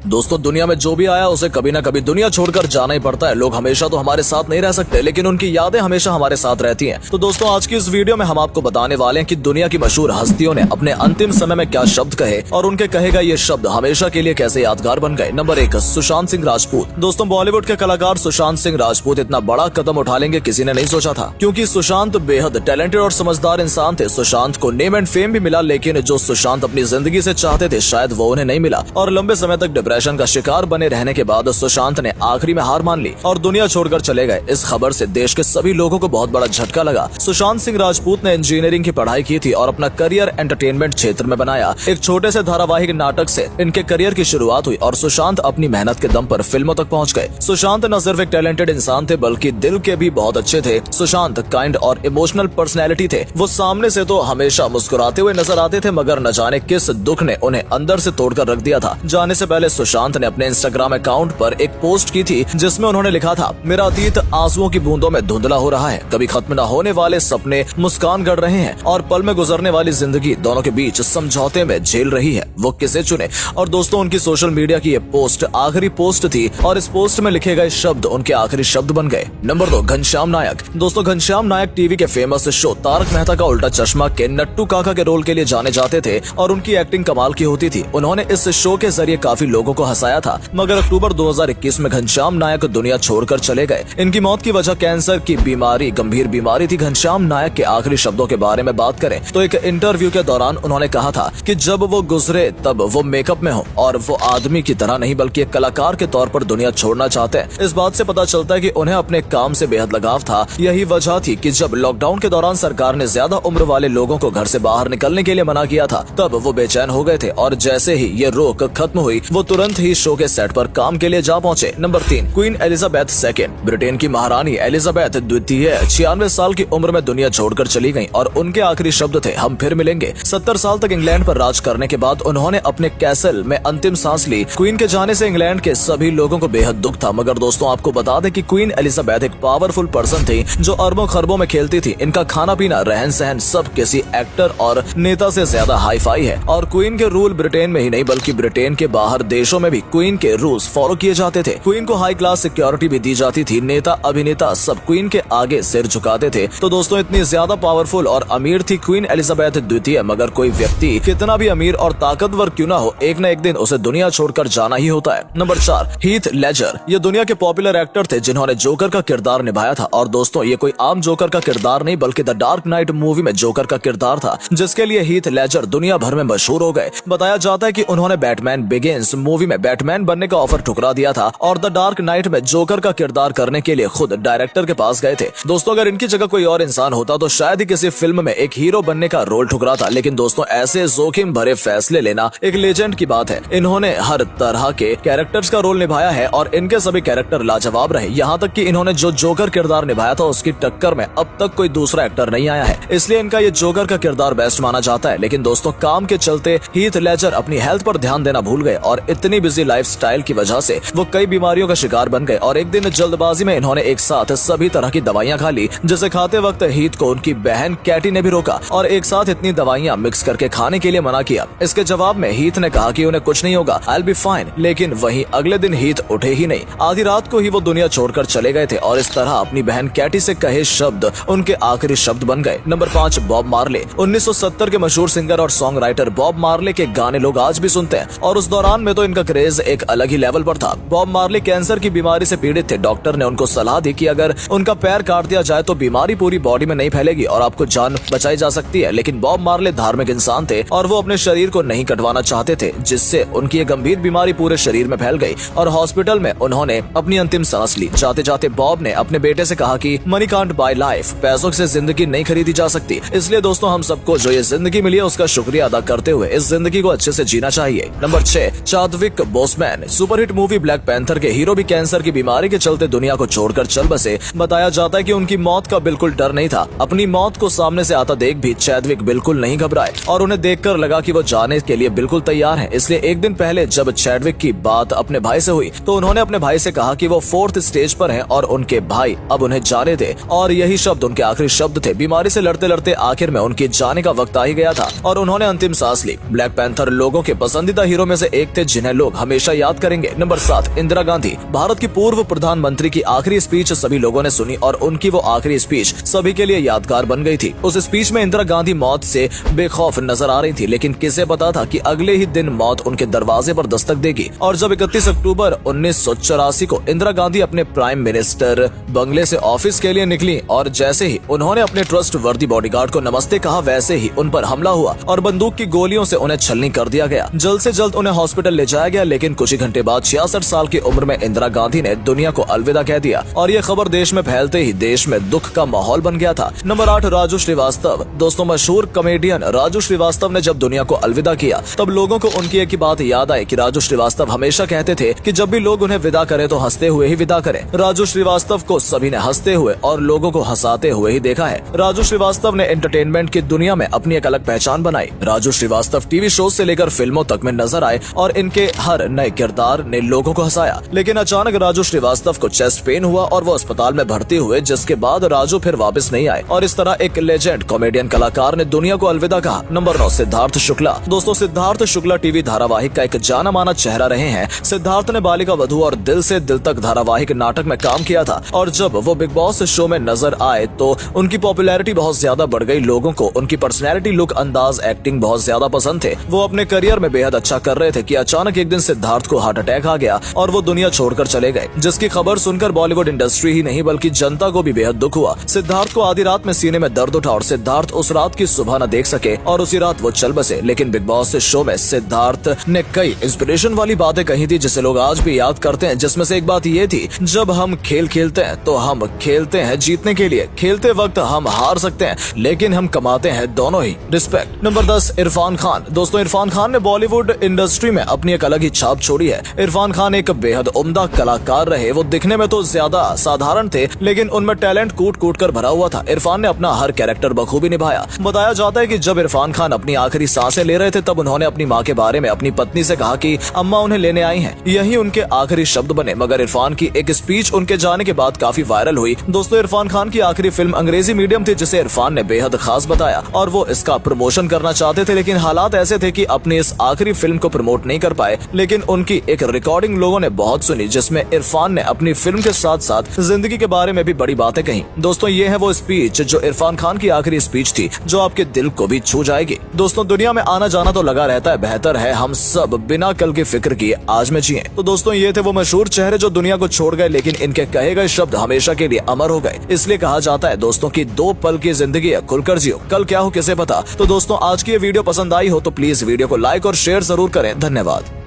दोस्तों दुनिया में जो भी आया उसे कभी ना कभी दुनिया छोड़कर जाना ही पड़ता है। लोग हमेशा तो हमारे साथ नहीं रह सकते, लेकिन उनकी यादें हमेशा हमारे साथ रहती हैं। तो दोस्तों आज की इस वीडियो में हम आपको बताने वाले हैं कि दुनिया की मशहूर हस्तियों ने अपने अंतिम समय में क्या शब्द कहे और उनके कहे गए ये शब्द हमेशा के लिए कैसे यादगार बन गए। नंबर 1, सुशांत सिंह राजपूत। दोस्तों बॉलीवुड के कलाकार सुशांत सिंह राजपूत इतना बड़ा कदम उठा लेंगे किसी ने नहीं सोचा था, क्योंकि सुशांत बेहद टैलेंटेड और समझदार इंसान थे। सुशांत को नेम एंड फेम भी मिला, लेकिन जो सुशांत अपनी जिंदगी से चाहते थे शायद वो उन्हें नहीं मिला और लंबे समय तक डिप्रेशन का शिकार बने रहने के बाद सुशांत ने आखिरी में हार मान ली और दुनिया छोड़कर चले गए। इस खबर से देश के सभी लोगों को बहुत बड़ा झटका लगा। सुशांत सिंह राजपूत ने इंजीनियरिंग की पढ़ाई की थी और अपना करियर एंटरटेनमेंट क्षेत्र में बनाया। एक छोटे से धारावाहिक नाटक से इनके करियर की शुरुआत हुई और सुशांत अपनी मेहनत के दम पर फिल्मों तक पहुंच गए। सुशांत न सिर्फ एक टैलेंटेड इंसान थे बल्कि दिल के भी बहुत अच्छे थे। सुशांत काइंड और इमोशनल पर्सनैलिटी थे। वो सामने से तो हमेशा मुस्कुराते हुए नजर आते थे, मगर न जाने किस दुख ने उन्हें अंदर से तोड़कर रख दिया था। जाने से पहले सुशांत ने अपने इंस्टाग्राम अकाउंट पर एक पोस्ट की थी जिसमें उन्होंने लिखा था, मेरा अतीत आंसुओं की बूंदों में धुंधला हो रहा है। कभी खत्म न होने वाले सपने मुस्कान गढ़ रहे हैं और पल में गुजरने वाली जिंदगी दोनों के बीच समझौते में झेल रही है। वो किसे चुने? और दोस्तों उनकी सोशल मीडिया की ये पोस्ट आखिरी पोस्ट थी और इस पोस्ट में लिखे गए शब्द उनके आखिरी शब्द बन गए। नंबर 2, घनश्याम नायक। दोस्तों घनश्याम नायक टीवी के फेमस शो तारक मेहता का उल्टा चश्मा के नट्टू काका के रोल के लिए जाने जाते थे और उनकी एक्टिंग कमाल की होती थी। उन्होंने इस शो के जरिए काफी लोगों को हंसाया था, मगर अक्टूबर 2021 में घनश्याम नायक दुनिया छोड़कर चले गए। इनकी मौत की वजह कैंसर की बीमारी, गंभीर बीमारी थी। घनश्याम नायक के आखिरी शब्दों के बारे में बात करें तो एक इंटरव्यू के दौरान उन्होंने कहा था कि जब वो गुजरे तब वो मेकअप में हो और वो आदमी की तरह नहीं बल्कि एक कलाकार के तौर पर दुनिया छोड़ना चाहते हैं। इस बात से पता चलता है कि उन्हें अपने काम से बेहद लगाव था। यही वजह थी कि जब लॉकडाउन के दौरान सरकार ने ज्यादा उम्र वाले लोगों को घर से बाहर निकलने के लिए मना किया था, तब वो बेचैन हो गए थे और जैसे ही ये रोक खत्म हुई वो तुरंत ही शो के सेट पर काम के लिए जा पहुंचे। Number 3, queen Elizabeth second. Britain की महारानी एलिजाबेथ द्वितीय 96 साल की उम्र में दुनिया छोड़कर चली गईं और उनके आखिरी शब्द थे, हम फिर मिलेंगे। 70 साल तक इंग्लैंड पर राज करने के बाद उन्होंने अपने कैसल में अंतिम सांस ली। क्वीन के जाने से इंग्लैंड के सभी लोगों को बेहद दुख था, मगर दोस्तों आपको बता दें कि क्वीन एलिजाबेथ एक पावरफुल पर्सन थी जो अरबों खरबों में खेलती थी। इनका खाना पीना रहन सहन सब किसी एक्टर और नेता से ज्यादा हाई फाई है और क्वीन के रूल ब्रिटेन में ही नहीं बल्कि ब्रिटेन के बाहर देशों में भी क्वीन के रूल्स फॉलो किए जाते थे। क्वीन को हाई क्लास सिक्योरिटी भी दी जाती थी। नेता अभिनेता सब क्वीन के आगे सिर झुकाते थे। तो दोस्तों इतनी ज्यादा पावरफुल और अमीर थी क्वीन एलिजाबेथ द्वितीय, मगर कोई व्यक्ति कितना भी अमीर और ताकतवर क्यों ना हो, एक न एक दिन उसे दुनिया छोड़कर जाना ही होता है। Number 4, Heath Ledger. ये दुनिया के पॉपुलर एक्टर थे जिन्होंने जोकर का किरदार निभाया था और दोस्तों ये कोई आम जोकर का किरदार नहीं बल्कि द डार्क नाइट मूवी में जोकर का किरदार था, जिसके लिए हीथ लेजर दुनिया भर में मशहूर हो गए। बताया जाता है कि उन्होंने बैटमैन बिगिंस मूवी में बैटमैन बनने का ऑफर ठुकरा दिया था और द डार्क नाइट में जोकर का किरदार करने के लिए खुद डायरेक्टर के पास गए थे। दोस्तों अगर इनकी जगह कोई और इंसान होता तो शायद ही किसी फिल्म में एक हीरो बनने का रोल ठुकराता, लेकिन दोस्तों ऐसे जोखिम भरे फैसले लेना एक लेजेंड की बात है। इन्होंने हर तरह के कैरेक्टर्स का रोल निभाया है और इनके सभी कैरेक्टर लाजवाब रहे। यहाँ तक कि इन्होंने जो जोकर किरदार निभाया था उसकी टक्कर में अब तक कोई दूसरा एक्टर नहीं आया है, इसलिए इनका ये जोकर का किरदार बेस्ट माना जाता है। लेकिन दोस्तों काम के चलते हीथ लेजर अपनी हेल्थ पर ध्यान देना भूल गए और इतनी बिजी लाइफस्टाइल की वजह से वो कई बीमारियों का शिकार बन गए और एक दिन जल्दबाजी में इन्होंने एक साथ सभी तरह की दवाइयां खा ली, जिसे खाते वक्त हीथ को उनकी बहन कैटी ने भी रोका और एक साथ इतनी दवाइयां मिक्स करके खाने के लिए मना किया। इसके जवाब में हीथ ने कहा कि उन्हें कुछ नहीं होगा, आई विल बी फाइन, लेकिन वहीं अगले दिन हीथ उठे ही नहीं। आधी रात को ही वो दुनिया छोड़कर चले गए थे और इस तरह अपनी बहन कैटी से कहे शब्द उनके आखिरी शब्द बन गए। नंबर 5, बॉब मार्ले। 1970 के मशहूर सिंगर और सॉन्ग राइटर बॉब मार्ले के गाने लोग आज भी सुनते हैं और उस दौरान में तो इनका क्रेज एक अलग ही लेवल पर था। बॉब मार्ले कैंसर की बीमारी से पीड़ित थे। डॉक्टर ने उनको सलाह दी कि अगर उनका पैर काट दिया जाए तो बीमारी पूरी बॉडी में नहीं फैलेगी और आपको जान बचाई जा सकती है, लेकिन बॉब मार्ले धार्मिक इंसान थे और वो अपने शरीर को नहीं कटवाना चाहते थे, जिससे उनकी एक गंभीर बीमारी पूरे शरीर में फैल गई और हॉस्पिटल में उन्होंने अपनी अंतिम सांस ली। जाते जाते बॉब ने अपने बेटे से कहा कि मनी कांट बाय लाइफ, पैसों से जिंदगी नहीं खरीदी जा सकती। इसलिए दोस्तों हम सबको जो ये जिंदगी मिली है उसका शुक्रिया अदा करते हुए इस जिंदगी को अच्छे से जीना चाहिए। Number 6, Chadwick Boseman. Superhit movie Black Panther के हीरो भी कैंसर की बीमारी के चलते दुनिया को छोड़कर चल बसे। बताया जाता है कि उनकी मौत का बिल्कुल डर नहीं था। अपनी मौत को सामने से आता देख भी चैदविक बिल्कुल नहीं घबराए और उन्हें देखकर लगा कि वो जाने के लिए बिल्कुल तैयार हैं। इसलिए एक दिन पहले जब चैडविक की बात अपने भाई से हुई तो उन्होंने अपने भाई से कहा कि वो 4th स्टेज पर हैं और उनके भाई अब उन्हें जाने दे, और यही शब्द उनके आखिरी शब्द थे। बीमारी से लड़ते लड़ते आखिर में उनके जाने का वक्त आ ही गया था और उन्होंने अंतिम सांस ली। ब्लैक पैंथर लोगों के पसंदीदा हीरो में से एक थे जिन्हें लोग हमेशा याद करेंगे। नंबर 7, इंदिरा गांधी। भारत की पूर्व प्रधानमंत्री की आखिरी स्पीच सभी लोगों ने सुनी और उनकी वो आखिरी स्पीच सभी के लिए यादगार बन गई थी। उस स्पीच में इंदिरा गांधी मौत से बेखौफ नजर आ रही थी, लेकिन किसे पता था कि अगले ही दिन मौत उनके दरवाजे पर दस्तक देगी। और जब 31 अक्टूबर 1984 को इंदिरा गांधी अपने प्राइम मिनिस्टर बंगले से ऑफिस के लिए निकली और जैसे ही उन्होंने अपने ट्रस्ट वर्दी बॉडीगार्ड को नमस्ते कहा, वैसे ही उन पर हमला हुआ और बंदूक की गोलियों से उन्हें छलनी कर दिया गया। जल्द से जल्द उन्हें हॉस्पिटल ले जाया गया, लेकिन कुछ ही घंटे बाद 66 साल की उम्र में इंदिरा गांधी ने दुनिया को अलविदा कह दिया और ये खबर देश में फैलते ही देश में दुख का माहौल बन गया था। नंबर 8, राजू श्रीवास्तव। दोस्तों, मशहूर कॉमेडियन राजू श्रीवास्तव ने जब दुनिया को अलविदा किया तब लोगों को उनकी एक ही बात याद आई कि राजू श्रीवास्तव हमेशा कहते थे कि जब भी लोग उन्हें विदा करें तो हंसते हुए ही विदा करें। राजू श्रीवास्तव को सभी ने हंसते हुए और लोगों को हंसाते हुए ही देखा है। राजू श्रीवास्तव ने एंटरटेनमेंट की दुनिया में अपनी एक अलग पहचान बनाई। राजू श्रीवास्तव टीवी शो से लेकर फिल्मों तक में नजर आए और इनके हर नए किरदार ने लोगों को हंसाया। लेकिन अचानक राजू श्रीवास्तव को चेस्ट पेन हुआ और वो अस्पताल में भर्ती हुए, जिसके बाद राजू फिर वापस नहीं आए और इस तरह एक लेजेंड कॉमेडियन कलाकार ने दुनिया को अलविदा कहा। नंबर 9, सिद्धार्थ शुक्ला। दोस्तों, सिद्धार्थ शुक्ला टीवी धारावाहिक का एक जाना माना चेहरा रहे हैं। सिद्धार्थ ने बालिका वधू और दिल से दिल तक धारावाहिक नाटक में काम किया था और जब वो बिग बॉस शो में नजर आए तो उनकी पॉपुलैरिटी बहुत ज्यादा बढ़ गई। लोगों को उनकी पर्सनैलिटी, लुक, अंदाज, एक्टिंग बहुत ज्यादा पसंद थे। वो अपने करियर में बेहद अच्छा कर रहे थे कि अचानक एक दिन सिद्धार्थ को हार्ट अटैक आ गया और वो दुनिया छोड़कर चले गए, जिसकी खबर सुनकर बॉलीवुड इंडस्ट्री ही नहीं बल्कि जनता को भी बेहद दुख हुआ। सिद्धार्थ को आधी रात में सीने में दर्द उठा और सिद्धार्थ उस रात की सुबह न देख सके और उसी रात वो चल बसे। लेकिन बिग बॉस शो में सिद्धार्थ ने कई इंस्पिरेशन वाली बातें कही थी जिसे लोग आज भी याद करते हैं, जिसमें से एक बात ये थी, जब हम खेल खेलते हैं तो हम खेलते हैं जीतने के लिए। खेलते वक्त हम हार सकते हैं लेकिन हम कमाते हैं दोनों ही। रिस्पेक्ट। नंबर 10, इरफान खान। दोस्तों, इरफान खान ने बॉलीवुड इंडस्ट्री में अपनी एक अलग ही छाप छोड़ी है। इरफान खान एक बेहद उम्दा कलाकार रहे। वो दिखने में तो ज्यादा साधारण थे लेकिन उनमें टैलेंट कूट कूट कर भरा हुआ था। इरफान ने अपना हर कैरेक्टर बखूबी निभाया। बताया जाता है कि जब इरफान खान अपनी आखिरी सांसें ले रहे थे तब उन्होंने अपनी माँ के बारे में अपनी पत्नी से कहा कि अम्मा उन्हें लेने आई हैं। यही उनके आखिरी शब्द बने। मगर इरफान की एक स्पीच उनके जाने के बाद काफी वायरल हुई। दोस्तों, इरफान खान की आखिरी फिल्म अंग्रेजी मीडियम थी जिसे इरफान ने बेहद खास बताया और वो इसका प्रमोशन करना चाहते थे, लेकिन हालात ऐसे थे कि अपनी इस आखिरी फिल्म को प्रमोट नहीं कर पाए। लेकिन उनकी एक रिकॉर्डिंग लोगों ने बहुत सुनी जिसमें इरफान ने अपनी फिल्म के साथ साथ जिंदगी के बारे में भी बड़ी बातें कही। दोस्तों, ये है वो स्पीच जो इरफान खान की आखिरी स्पीच थी जो आपके दिल को भी छू जाएगी। दोस्तों, दुनिया में आना जाना तो लगा रहता है, बेहतर है हम सब बिना कल की फिक्र किए आज में जिए। तो दोस्तों, ये थे वो मशहूर चेहरे जो दुनिया को छोड़ गए, लेकिन इनके कहे गए शब्द हमेशा के लिए अमर हो गए। इसलिए कहा जाता है दोस्तों की 2 पल की जिंदगी है, खुलकर जियो, कल क्या हो किसे पता। तो दोस्तों, आज की ये वीडियो पसंद आई हो तो प्लीज वीडियो को लाइक और शेयर जरूर करें। धन्यवाद।